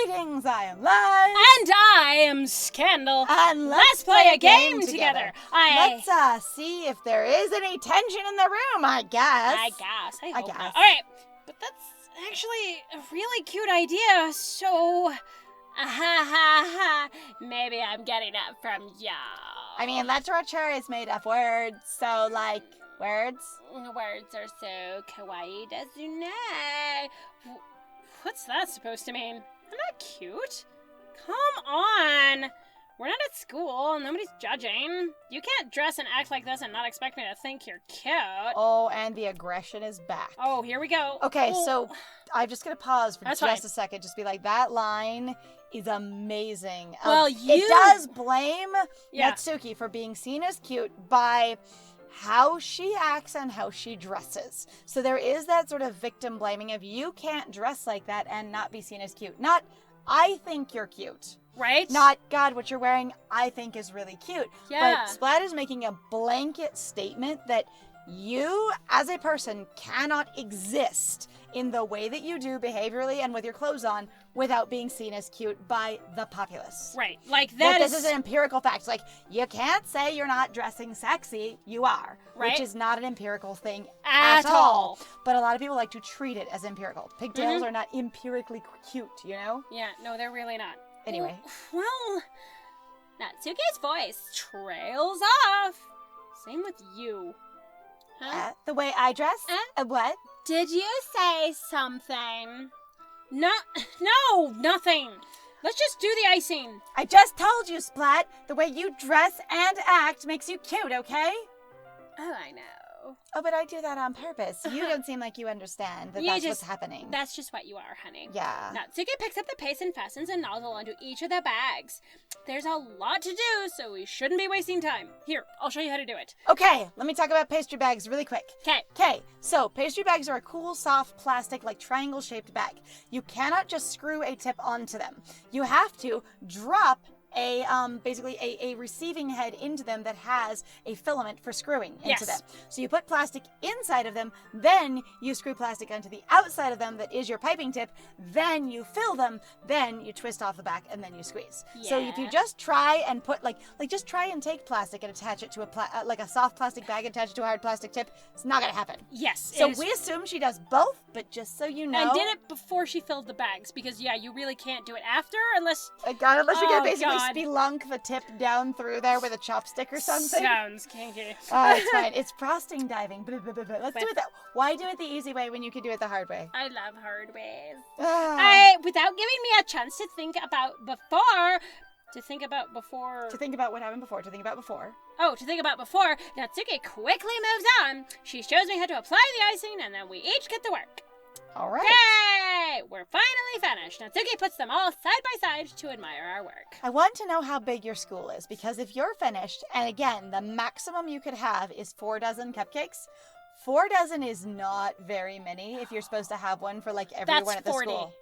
Greetings, I am Liz. And I am Scandal. And let's play a game together. Let's see if there is any tension in the room, I guess. I hope guess. not. All right, but that's actually a really cute idea, so... maybe I'm getting it from y'all. I mean, literature is made of words, so, like, words? Words are so kawaii, desu ne. What's that supposed to mean? I'm not cute. Come on. We're not at school. Nobody's judging. You can't dress and act like this and not expect me to think you're cute. Oh, and the aggression is back. Oh, here we go. Okay, so I'm just going to pause for That's just fine. a second. Just be like, that line is amazing. Well, It does blame Natsuki for being seen as cute by how she acts and how she dresses. So there is that sort of victim blaming of you can't dress like that and not be seen as cute. Not, I think you're cute. Right? Not, God, what you're wearing I think is really cute. Yeah. But Splat is making a blanket statement that you as a person cannot exist in the way that you do behaviorally and with your clothes on without being seen as cute by the populace. Right. Like This is an empirical fact. Like, you can't say you're not dressing sexy. You are. Right. Which is not an empirical thing At all. But a lot of people like to treat it as empirical. Pigtails are not empirically cute, you know? Yeah, no, they're really not. Anyway. Well, Natsuki's voice trails off. Same with you. Huh? The way I dress? What? Did you say something? No, nothing. Let's just do the icing. I just told you, Splat. The way you dress and act makes you cute, okay? Oh, I know. Oh, but I do that on purpose. You don't seem like you understand that that's what's happening. That's just what you are, honey. Yeah. Natsuki picks up the paste and fastens a nozzle onto each of the bags. There's a lot to do, so we shouldn't be wasting time. Here, I'll show you how to do it. Okay, let me talk about pastry bags really quick. Okay, so pastry bags are a cool, soft, plastic, like triangle-shaped bag. You cannot just screw a tip onto them. You have to drop basically a receiving head into them that has a filament for screwing into them. So you put plastic inside of them, then you screw plastic onto the outside of them that is your piping tip, then you fill them, then you twist off the back, and then you squeeze. Yeah. So if you just try and put, just try and take plastic and attach it to a soft plastic bag and attach it to a hard plastic tip, it's not going to happen. Yes. So we assume she does both, but just so you know. And did it before she filled the bags, because, you really can't do it after unless... Unless you're going to basically God. spelunk the tip down through there with a chopstick or something. Sounds kinky. It's fine. It's frosting diving. Let's do it that. Why do it the easy way when you can do it the hard way? I love hard ways. Without giving me a chance to think about before... To think about what happened before. To think about before. Oh, to think about before, Natsuki quickly moves on. She shows me how to apply the icing, and then we each get to work. All right. Yay! We're finally finished. Natsuki puts them all side by side to admire our work. I want to know how big your school is, because if you're finished, and again, the maximum you could have is 4 dozen cupcakes. 4 dozen is not very many if you're supposed to have one for everyone at the 40. school.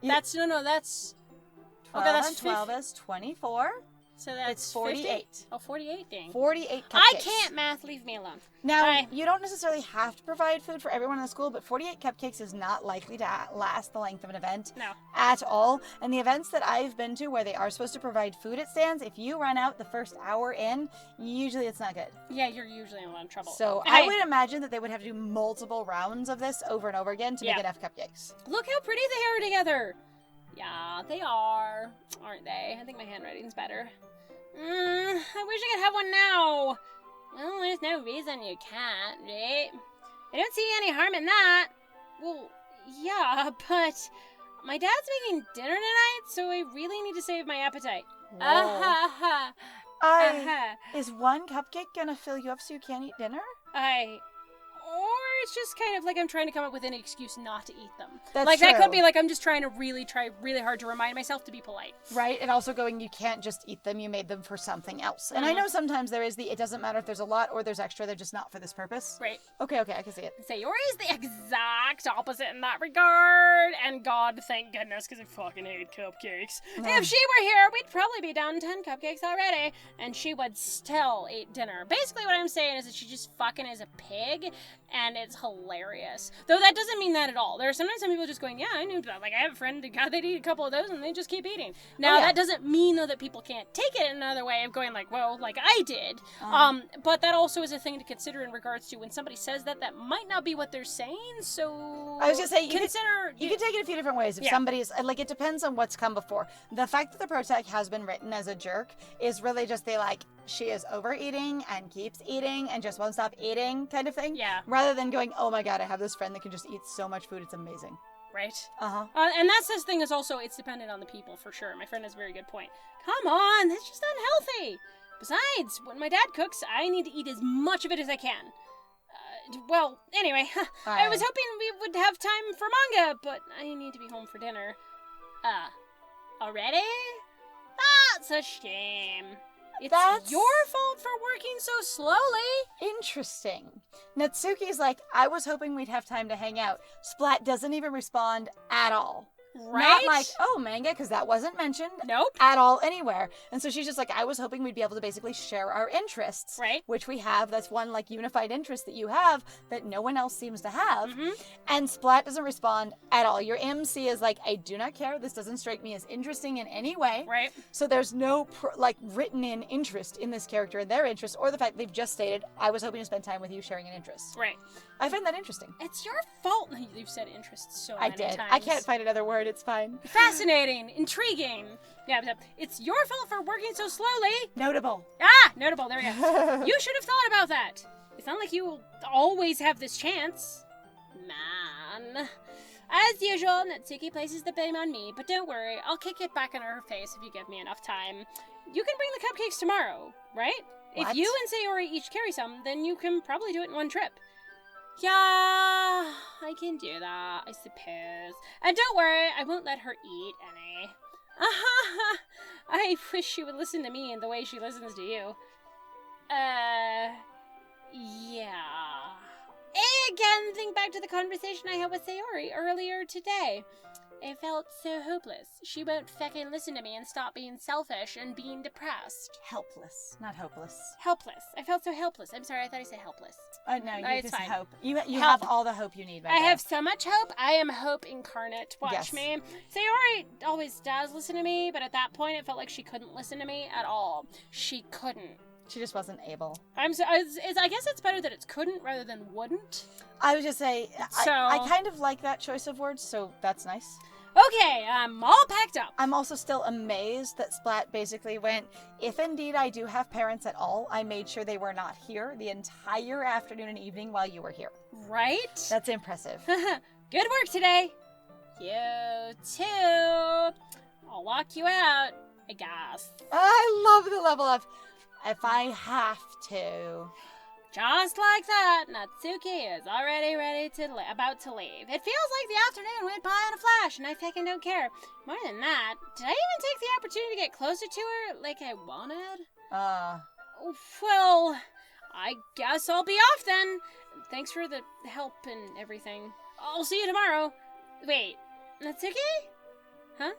That's 12 and 12 is 24. So that's it's 48. 50? Oh, 48 dang. 48 cupcakes. I can't math, leave me alone. Now, you don't necessarily have to provide food for everyone in the school, but 48 cupcakes is not likely to last the length of an event at all. And the events that I've been to where they are supposed to provide food at stands, if you run out the first hour in, usually it's not good. Yeah, you're usually in a lot of trouble. So I would imagine that they would have to do multiple rounds of this over and over again to make enough cupcakes. Look how pretty they are together. Yeah, they are, aren't they? I think my handwriting's better. I wish I could have one now. Well, there's no reason you can't, right? I don't see any harm in that. Well, yeah, but my dad's making dinner tonight, so I really need to save my appetite. Is one cupcake gonna fill you up so you can't eat dinner? Or it's just kind of like I'm trying to come up with an excuse not to eat them. That's like true. That could be like I'm just trying to try really hard to remind myself to be polite. Right, and also going, you can't just eat them, you made them for something else. And I know sometimes there is it doesn't matter if there's a lot or there's extra, they're just not for this purpose. Right. Okay, I can see it. Sayori is the exact opposite in that regard. And God, thank goodness, because I fucking hate cupcakes. If she were here, we'd probably be down 10 cupcakes already. And she would still eat dinner. Basically what I'm saying is that she just fucking is a pig. And it's That's hilarious. Though that doesn't mean that at all. There are sometimes some people just going, yeah, I knew that. Like, I have a friend, God, they'd eat a couple of those and they just keep eating. Now, that doesn't mean, though, that people can't take it in another way of going like, well, like I did. But that also is a thing to consider in regards to when somebody says that might not be what they're saying, so... I was just saying, you can take it a few different ways. If somebody's, like, it depends on what's come before. The fact that the protag has been written as a jerk is really just she is overeating and keeps eating and just won't stop eating kind of thing. Yeah. Rather than going, oh my god, I have this friend that can just eat so much food, it's amazing. Right. And that's this thing is also, it's dependent on the people, for sure. My friend has a very good point. Come on, that's just unhealthy. Besides, when my dad cooks, I need to eat as much of it as I can. Well, anyway, I was hoping we would have time for manga, but I need to be home for dinner. Already? That's a shame. It's your fault for working so slowly. Interesting. Natsuki's like, I was hoping we'd have time to hang out. Splat doesn't even respond at all. Right? Not like, oh, manga, because that wasn't mentioned. Nope. At all anywhere. And so she's just like, I was hoping we'd be able to basically share our interests. Right. Which we have. That's one, like, unified interest that you have that no one else seems to have. Mm-hmm. And Splat doesn't respond at all. Your MC is like, I do not care. This doesn't strike me as interesting in any way. Right. So there's no, written in interest in this character and their interest, or the fact they've just stated, I was hoping to spend time with you sharing an interest. Right. I find that interesting. It's your fault. You've said interest so many times. I did. I can't find another word. It's fine. Fascinating. Intriguing. Yeah, it's your fault for working so slowly. Notable. Notable. There we go. You should have thought about that. It's not like you always have this chance. Man. As usual, Natsuki places the blame on me, but don't worry, I'll kick it back in her face if you give me enough time. You can bring the cupcakes tomorrow, right? What? If you and Sayori each carry some, then you can probably do it in one trip. Yeah, I can do that, I suppose. And don't worry, I won't let her eat any. I wish she would listen to me in the way she listens to you. Yeah. Again, think back to the conversation I had with Sayori earlier today. It felt so hopeless. She won't feckin' listen to me and stop being selfish and being depressed. Helpless, not hopeless. Helpless. I felt so helpless. I'm sorry, I thought I said helpless. No, you just fine. hope. You have all the hope you need. I have so much hope. I am hope incarnate. Watch me. Sayori always does listen to me, but at that point it felt like she couldn't listen to me at all. She couldn't. She just wasn't able. I guess it's better that it's couldn't rather than wouldn't. I was just say, I kind of like that choice of words, so that's nice. Okay, I'm all packed up. I'm also still amazed that Splat basically went, if indeed I do have parents at all, I made sure they were not here the entire afternoon and evening while you were here. Right? That's impressive. Good work today. You too. I'll walk you out, I guess. I love the level of, if I have to. Just like that, Natsuki is already about to leave. It feels like the afternoon went by in a flash, and I fucking don't care. More than that, did I even take the opportunity to get closer to her like I wanted? Well, I guess I'll be off then. Thanks for the help and everything. I'll see you tomorrow. Wait, Natsuki? Huh?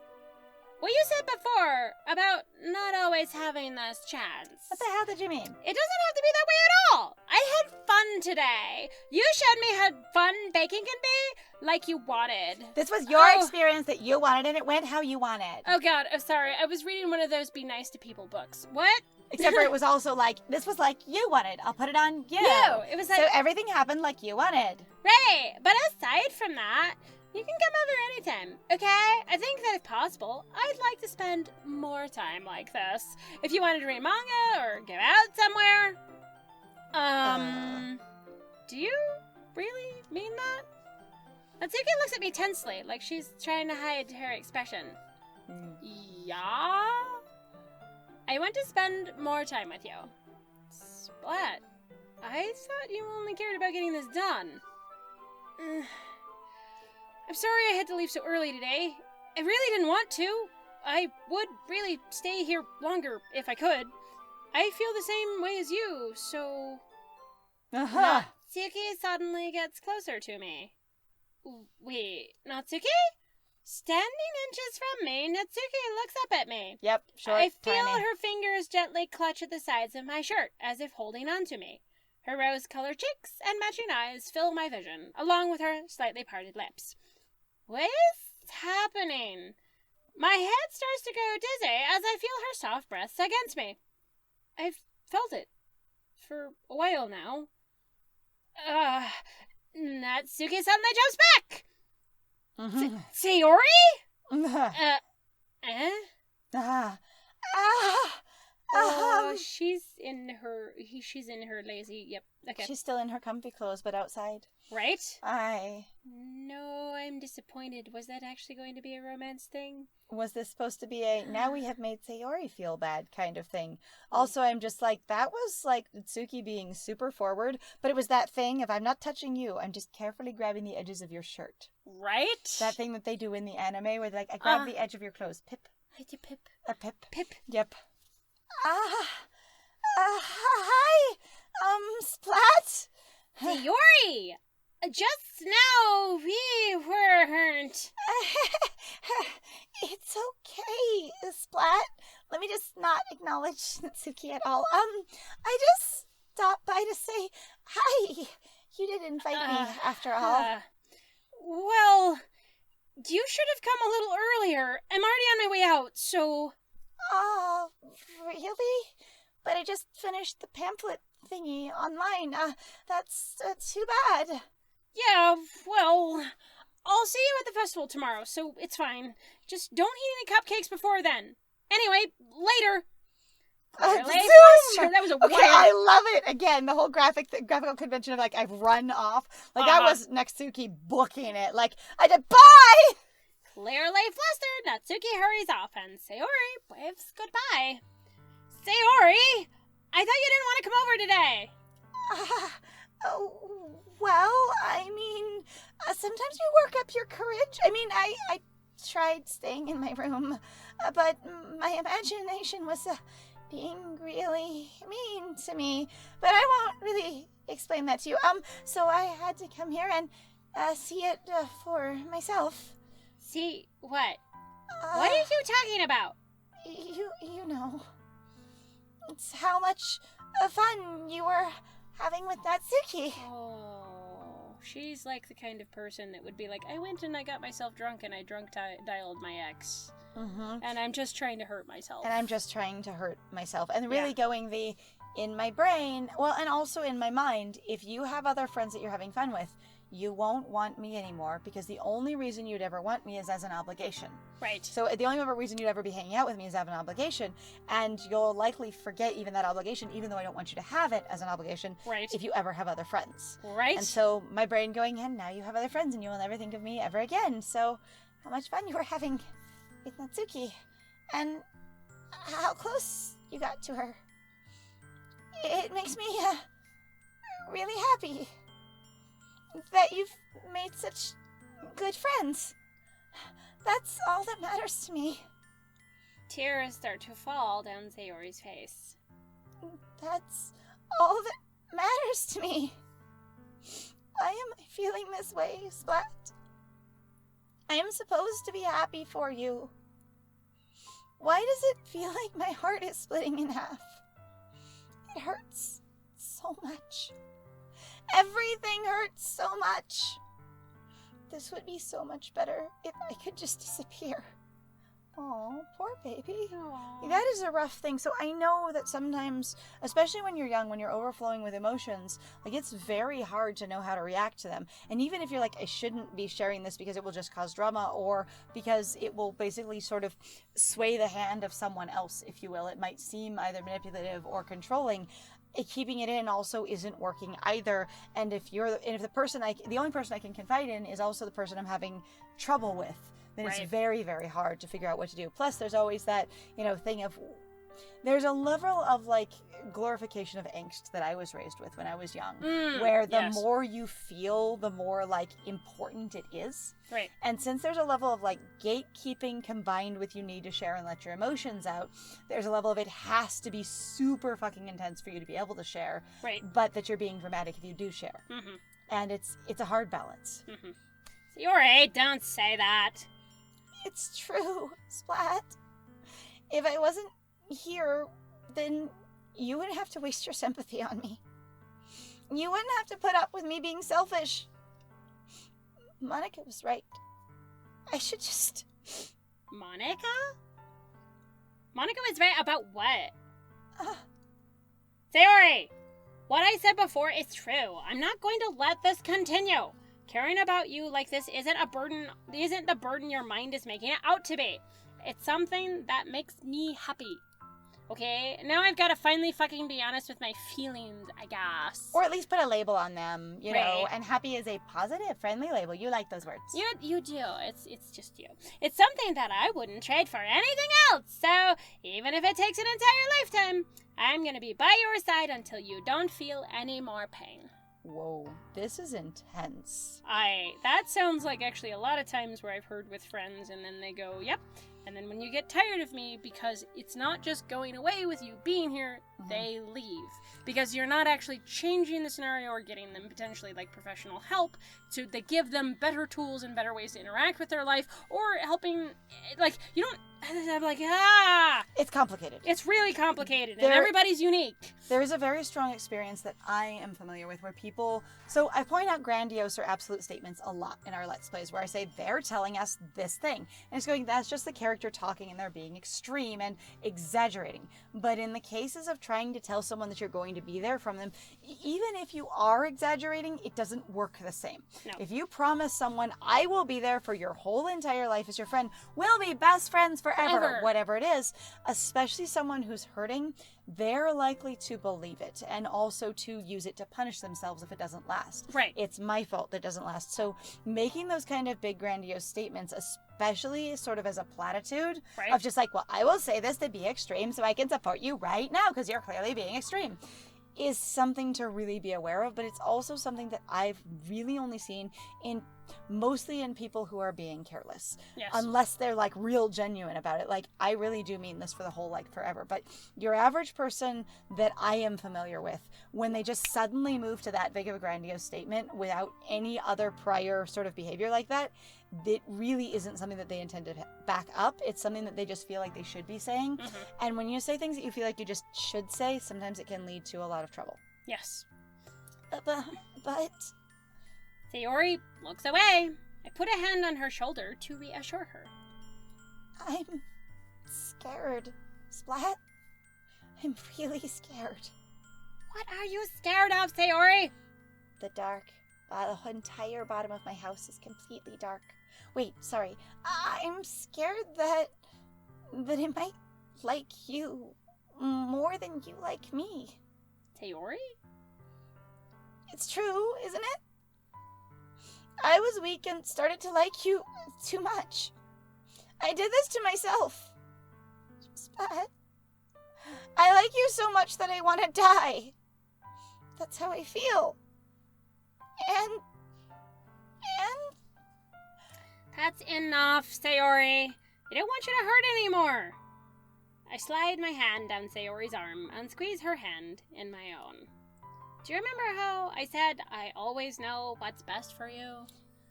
What you said before about not always having this chance. What the hell did you mean? It doesn't have to be that way at all. I had fun today. You showed me how fun baking can be, like you wanted. This was your experience that you wanted, and it went how you wanted. Oh God, I'm sorry. I was reading one of those be nice to people books. What? Except for it was also like, this was like you wanted. I'll put it on you. It was like... So everything happened like you wanted. Right. But aside from that, you can come over anytime, okay? I think that if possible, I'd like to spend more time like this. If you wanted to read manga or go out somewhere. Do you really mean that? Natsuki looks at me tensely, like she's trying to hide her expression. Yeah? I want to spend more time with you. Splat, I thought you only cared about getting this done. I'm sorry I had to leave so early today. I really didn't want to. I would really stay here longer if I could. I feel the same way as you, so... Natsuki suddenly gets closer to me. Wait, Natsuki? Standing inches from me, Natsuki looks up at me. Yep, short, I feel tiny. her fingers gently clutch at the sides of my shirt, as if holding on to me. Her rose-colored cheeks and matching eyes fill my vision, along with her slightly parted lips. What is happening? My head starts to go dizzy as I feel her soft breaths against me. I've felt it for a while now. Natsuki suddenly jumps back! Sayori? She's in her lazy, yep, okay. She's still in her comfy clothes, but outside. Right? No, I'm disappointed. Was that actually going to be a romance thing? Was this supposed to be a, now we have made Sayori feel bad kind of thing? Also, I'm just like, that was like Natsuki being super forward, but it was that thing of, I'm not touching you, I'm just carefully grabbing the edges of your shirt. Right? That thing that they do in the anime where they're like, I grab the edge of your clothes. Pip. Pip. A pip. Pip. Yep. Hi, Splat. Sayori! Just now we weren't. It's okay, Splat. Let me just not acknowledge Natsuki at all. I just stopped by to say hi. You did invite me, after all. Well, you should have come a little earlier. I'm already on my way out, so... Really? But I just finished the pamphlet thingy online. That's too bad. Yeah, well, I'll see you at the festival tomorrow, so it's fine. Just don't eat any cupcakes before then. Anyway, later. That was a okay, weird... I love it. Again, the whole graphical convention of, like, I've run off. Like, that was Natsuki booking it. Like, I did, bye! Clearly flustered, Natsuki hurries off, and Sayori waves goodbye. Sayori! I thought you didn't want to come over today. Well, I mean, sometimes you work up your courage. I mean, I tried staying in my room, but my imagination was being really mean to me. But I won't really explain that to you. So I had to come here and see it for myself. See what? What are you talking about? You know. It's how much fun you were having with Natsuki. Oh, she's like the kind of person that would be like, I went and I got myself drunk and I dialed my ex. Mm-hmm. And I'm just trying to hurt myself. And really going in my brain, well, and also in my mind, if you have other friends that you're having fun with, you won't want me anymore, because the only reason you'd ever want me is as an obligation. Right. So the only reason you'd ever be hanging out with me is as an obligation, and you'll likely forget even that obligation, even though I don't want you to have it as an obligation, right, if you ever have other friends. Right. And so my brain going, and now you have other friends and you will never think of me ever again. So how much fun you were having with Natsuki, and how close you got to her. It makes me really happy that you've made such good friends. That's all that matters to me. Tears start to fall down Sayori's face. That's all that matters to me. Why am I feeling this way, Splat? I am supposed to be happy for you. Why does it feel like my heart is splitting in half? It hurts so much. Everything hurts so much. This would be so much better if I could just disappear. Oh, poor baby. Aww. That is a rough thing. So I know that sometimes, especially when you're young, when you're overflowing with emotions, like, it's very hard to know how to react to them. And even if you're like, I shouldn't be sharing this because it will just cause drama, or because it will basically sort of sway the hand of someone else, if you will, it might seem either manipulative or controlling. Keeping it in also isn't working either. And if the only person I can confide in is also the person I'm having trouble with, then right, it's very, very hard to figure out what to do. Plus, there's always that, thing of, there's a level of, like, glorification of angst that I was raised with when I was young, where the more you feel, the more, like, important it is. Right. And since there's a level of, like, gatekeeping combined with you need to share and let your emotions out, there's a level of it has to be super fucking intense for you to be able to share. Right. But that you're being dramatic if you do share. Mm-hmm. And it's a hard balance. Mm-hmm. Sayori, don't say that. It's true, Splat. If I wasn't here, then you wouldn't have to waste your sympathy on me. You wouldn't have to put up with me being selfish. Monica was right. I should just... Monica? Monica was right about what? Sayori! What I said before is true. I'm not going to let this continue. Caring about you like this isn't the burden your mind is making it out to be. It's something that makes me happy. Okay, now I've got to finally fucking be honest with my feelings, I guess. Or at least put a label on them, you know, Right. and happy is a positive, friendly label. You like those words. You do. It's just you. It's something that I wouldn't trade for anything else. So, even if it takes an entire lifetime, I'm gonna be by your side until you don't feel any more pain. Whoa, this is intense. That sounds like actually a lot of times where I've heard with friends and then they go, yep. And then when you get tired of me, because it's not just going away with you being here, they leave. Because you're not actually changing the scenario or getting them potentially like professional help to they give them better tools and better ways to interact with their life or helping, like, you don't, I'm like, It's complicated. It's really complicated and everybody's unique. There is a very strong experience that I am familiar with where people, so I point out grandiose or absolute statements a lot in our Let's Plays where I say they're telling us this thing. And it's going, that's just the character talking and they're being extreme and exaggerating. But in the cases of trying to tell someone that you're going to be there from them, even if you are exaggerating, it doesn't work the same. No. If you promise someone, I will be there for your whole entire life as your friend, we'll be best friends forever, whatever it is, especially someone who's hurting, they're likely to believe it and also to use it to punish themselves if it doesn't last. Right. It's my fault that it doesn't last. So making those kind of big grandiose statements, especially sort of as a platitude of just like, well, I will say this to be extreme so I can support you right now because you're clearly being extreme, is something to really be aware of. But it's also something that I've really only seen mostly in people who are being careless. Yes. Unless they're like real genuine about it. Like, I really do mean this for the whole like forever. But your average person that I am familiar with, when they just suddenly move to that big of a grandiose statement without any other prior sort of behavior like that, it really isn't something that they intend to back up. It's something that they just feel like they should be saying. And when you say things that you feel like you just should say, sometimes it can lead to a lot of trouble. Yes. But... Sayori looks away. I put a hand on her shoulder to reassure her. I'm scared, Splat. I'm really scared. What are you scared of, Sayori? The dark. The entire bottom of my house is completely dark. Wait, sorry. I'm scared that it might like you more than you like me. Sayori? It's true, isn't it? I was weak and started to like you too much. I did this to myself. Splat. I like you so much that I want to die. That's how I feel. And... That's enough, Sayori. I don't want you to hurt anymore. I slide my hand down Sayori's arm and squeeze her hand in my own. Do you remember how I said I always know what's best for you?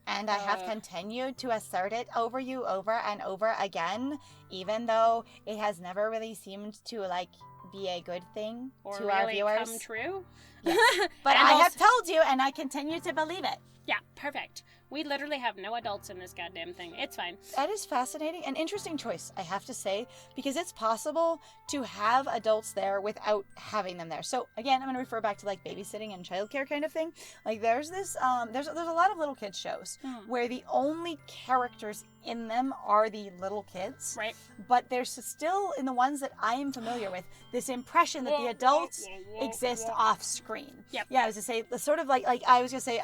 And I have continued to assert it over you over and over again, even though it has never really seemed to, like, be a good thing or to really our viewers. Come true? Yes. But I have told you, and I continue to believe it. Yeah, perfect. We literally have no adults in this goddamn thing. It's fine. That is fascinating. An interesting choice, I have to say, because it's possible to have adults there without having them there. So again, I'm going to refer back to like babysitting and childcare kind of thing. Like there's this, there's a lot of little kids shows where the only characters in them are the little kids. Right. But there's still, in the ones that I am familiar with, this impression that the adults exist off screen. Yep. Yeah, I was going to say, sort of like I was going to say,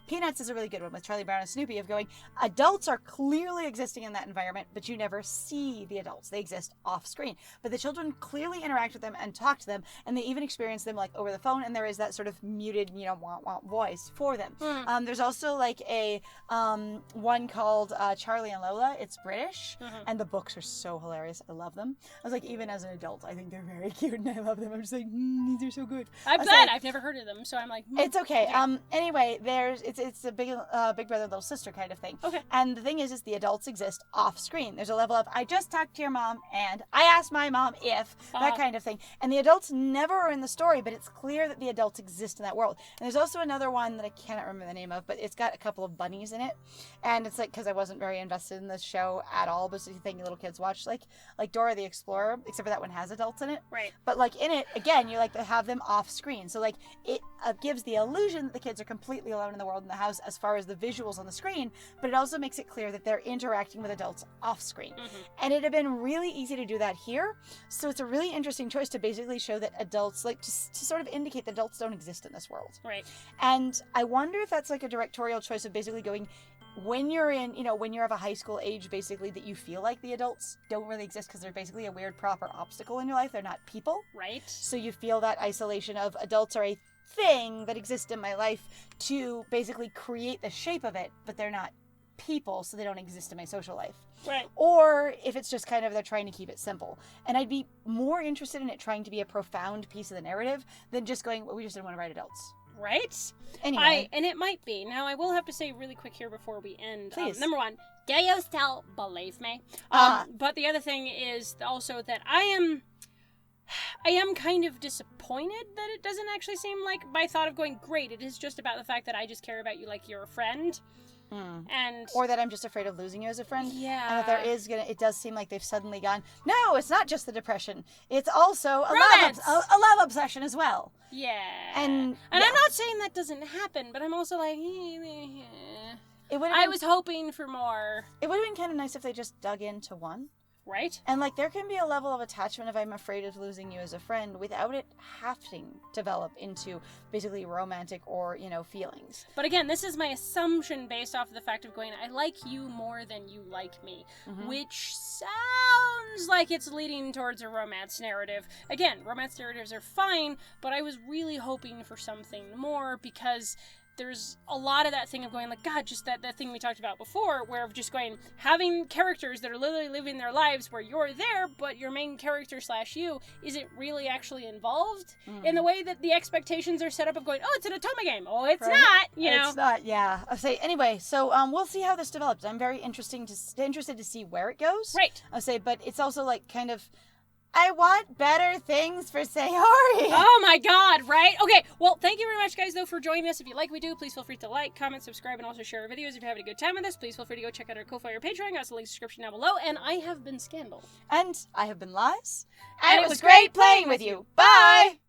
Peanuts is a really good one with Charlie Brown and Snoopy of going, adults are clearly existing in that environment, but you never see the adults. They exist off screen. But the children clearly interact with them and talk to them, and they even experience them like over the phone, and there is that sort of muted, wah-wah voice for them. There's also like a one called Charlie and Lola. It's British, and the books are so hilarious. I love them. I was like, even as an adult, I think they're very cute, and I love them. I'm just like, these are so good. I'm glad I've never heard of them, so I'm like, it's okay. Yeah. Anyway, it's it's a big brother, little sister kind of thing. Okay. And the thing is the adults exist off screen. There's a level of, I just talked to your mom and I asked my mom if, that kind of thing. And the adults never are in the story, but it's clear that the adults exist in that world. And there's also another one that I cannot remember the name of, but it's got a couple of bunnies in it. And it's like, because I wasn't very invested in this show at all, but it's the thing little kids watch, like Dora the Explorer, except for that one has adults in it. Right. But like in it, again, you like to have them off screen. So like it gives the illusion that the kids are completely alone in the world in the house as far as the visuals on the screen, but it also makes it clear that they're interacting with adults off screen. And it had been really easy to do that here. So it's a really interesting choice to basically show that adults, like to sort of indicate that adults don't exist in this world. Right. And I wonder if that's like a directorial choice of basically going, when you're in, when you're of a high school age, basically, that you feel like the adults don't really exist because they're basically a weird prop or obstacle in your life. They're not people. Right. So you feel that isolation of adults are a thing that exists in my life to basically create the shape of it, but they're not people, so they don't exist in my social life. Right. Or if it's just kind of they're trying to keep it simple. And I'd be more interested in it trying to be a profound piece of the narrative than just going, well, we just didn't want to write adults. Right? Anyway. And it might be. Now, I will have to say really quick here before we end. Please. Number one, do you still believe me? But the other thing is also that I am kind of disappointed that it doesn't actually seem like my thought of going, great, it is just about the fact that I just care about you like you're a friend. And or that I'm just afraid of losing you as a friend. Yeah. And that it does seem like they've suddenly gone, no, it's not just the depression. It's also a love obsession as well. Yeah. And I'm not saying that doesn't happen, but I'm also like, I was hoping for more. It would have been kind of nice if they just dug into one. Right? And like there can be a level of attachment if I'm afraid of losing you as a friend without it having to develop into basically romantic or, feelings. But again, this is my assumption based off of the fact of going, I like you more than you like me, which sounds like it's leading towards a romance narrative. Again, romance narratives are fine, but I was really hoping for something more because there's a lot of that thing of going like, God, just that thing we talked about before, where of just going, having characters that are literally living their lives where you're there, but your main character / you isn't really actually involved in the way that the expectations are set up of going, oh, it's an Otome game. Oh, it's not, It's not, yeah. I'll say, anyway, so we'll see how this develops. I'm very interested to see where it goes. Right. I'll say, but it's also like kind of, I want better things for Sayori. Oh my god, right? Okay, well, thank you very much, guys, though, for joining us. If you like what we do, please feel free to like, comment, subscribe, and also share our videos. If you're having a good time with us, please feel free to go check out our Ko-Fi or Patreon. Got the link in the description down below. And I have been Scandal. And I have been Lies. And it was great playing with you. Bye!